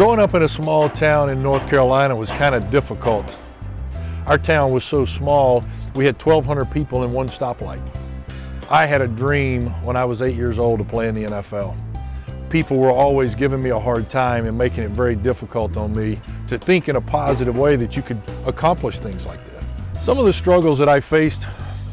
Growing up in a small town in North Carolina was kind of difficult. Our town was so small, we had 1,200 people in one stoplight. I had a dream when I was 8 years old to play in the NFL. People were always giving me a hard time and making it very difficult on me to think in a positive way that you could accomplish things like that. Some of the struggles that I faced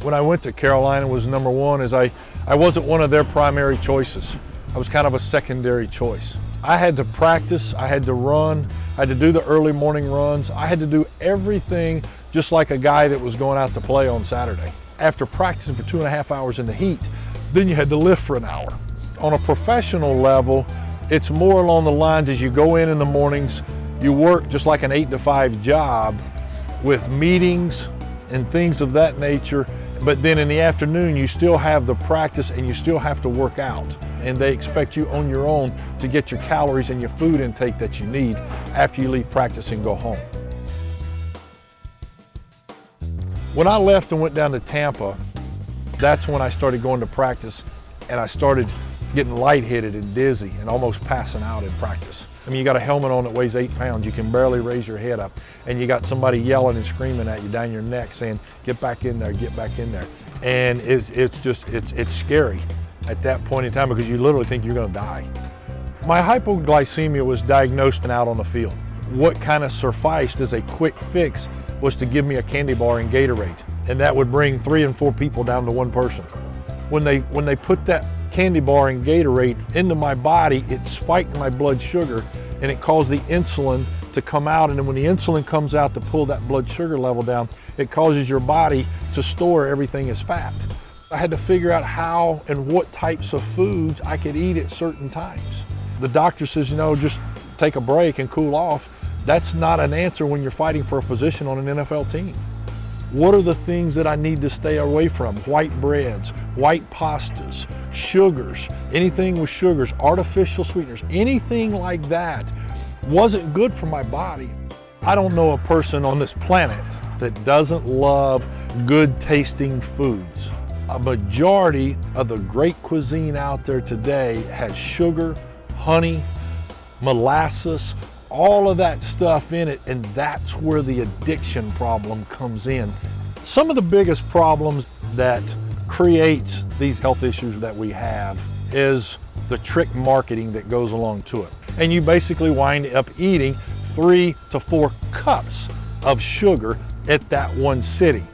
when I went to Carolina was, number one, is I wasn't one of their primary choices. I was kind of a secondary choice. I had to practice, I had to run, I had to do the early morning runs, I had to do everything just like a guy that was going out to play on Saturday. After practicing for 2.5 hours in the heat, then you had to lift for an hour. On a professional level, it's more along the lines as you go in the mornings, you work just like an 8 to 5 job with meetings and things of that nature, but then in the afternoon you still have the practice and you still have to work out. And they expect you on your own to get your calories and your food intake that you need after you leave practice and go home. When I left and went down to Tampa, that's when I started going to practice and I started getting lightheaded and dizzy and almost passing out in practice. I mean, you got a helmet on that weighs 8 pounds, you can barely raise your head up, and you got somebody yelling and screaming at you down your neck saying, get back in there, get back in there. And it's scary at that point in time because you literally think you're gonna die. My hypoglycemia was diagnosed and out on the field. What kind of sufficed as a quick fix was to give me a candy bar and Gatorade, and that would bring 3 and 4 people down to one person. When they put that candy bar and Gatorade into my body, it spiked my blood sugar and it caused the insulin to come out, and then when the insulin comes out to pull that blood sugar level down, it causes your body to store everything as fat. I had to figure out how and what types of foods I could eat at certain times. The doctor says, you know, just take a break and cool off. That's not an answer when you're fighting for a position on an NFL team. What are the things that I need to stay away from? White breads, white pastas, sugars, anything with sugars, artificial sweeteners, anything like that wasn't good for my body. I don't know a person on this planet that doesn't love good tasting foods. A majority of the great cuisine out there today has sugar, honey, molasses, all of that stuff in it, and that's where the addiction problem comes in. Some of the biggest problems that creates these health issues that we have is the trick marketing that goes along to it. And you basically wind up eating 3 to 4 cups of sugar at that one sitting.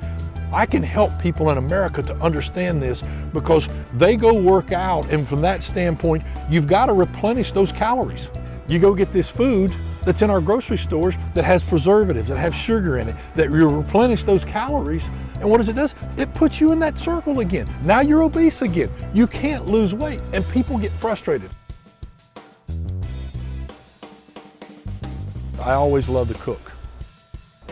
I can help people in America to understand this because they go work out, and from that standpoint, you've got to replenish those calories. You go get this food that's in our grocery stores that has preservatives, that have sugar in it, that you replenish those calories, and what does it do? It puts you in that circle again. Now you're obese again. You can't lose weight, and people get frustrated. I always loved to cook.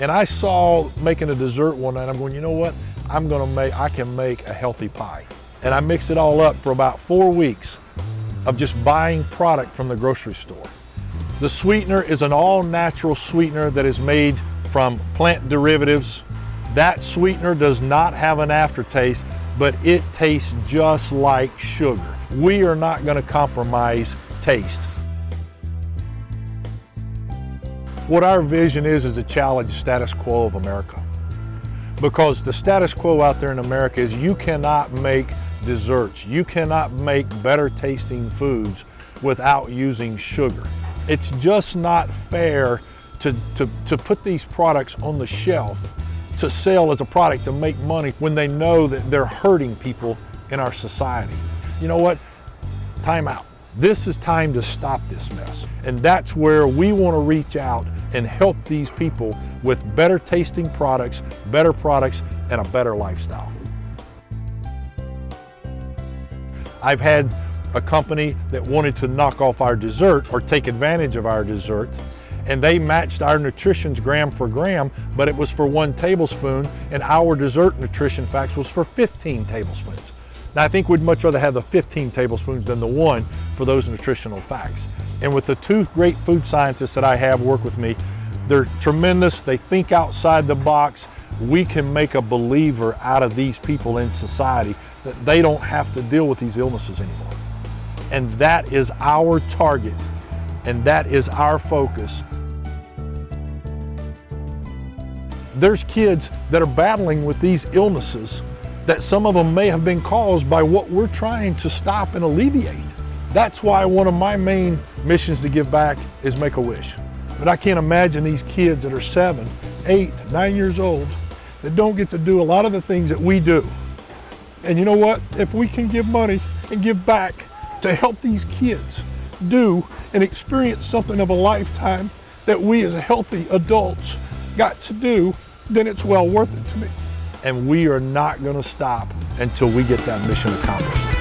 And I saw making a dessert one night, I'm going, you know what? I can make a healthy pie. And I mixed it all up for about 4 weeks of just buying product from the grocery store. The sweetener is an all-natural sweetener that is made from plant derivatives. That sweetener does not have an aftertaste, but it tastes just like sugar. We are not going to compromise taste. What our vision is to challenge the status quo of America. Because the status quo out there in America is you cannot make desserts, you cannot make better tasting foods without using sugar. It's just not fair to put these products on the shelf to sell as a product to make money when they know that they're hurting people in our society. You know what? Time out. This is time to stop this mess. And that's where we want to reach out and help these people with better tasting products, and a better lifestyle. I've had a company that wanted to knock off our dessert or take advantage of our dessert, and they matched our nutritions gram for gram, but it was for 1 tablespoon, and our dessert nutrition facts was for 15 tablespoons. Now, I think we'd much rather have the 15 tablespoons than the 1 for those nutritional facts. And with the 2 great food scientists that I have work with me, they're tremendous, they think outside the box. We can make a believer out of these people in society that they don't have to deal with these illnesses anymore. And that is our target and that is our focus. There's kids that are battling with these illnesses that some of them may have been caused by what we're trying to stop and alleviate. That's why one of my main missions to give back is Make-A-Wish. But I can't imagine these kids that are 7, 8, 9 years old that don't get to do a lot of the things that we do. And you know what? If we can give money and give back to help these kids do and experience something of a lifetime that we as healthy adults got to do, then it's well worth it to me. And we are not going to stop until we get that mission accomplished.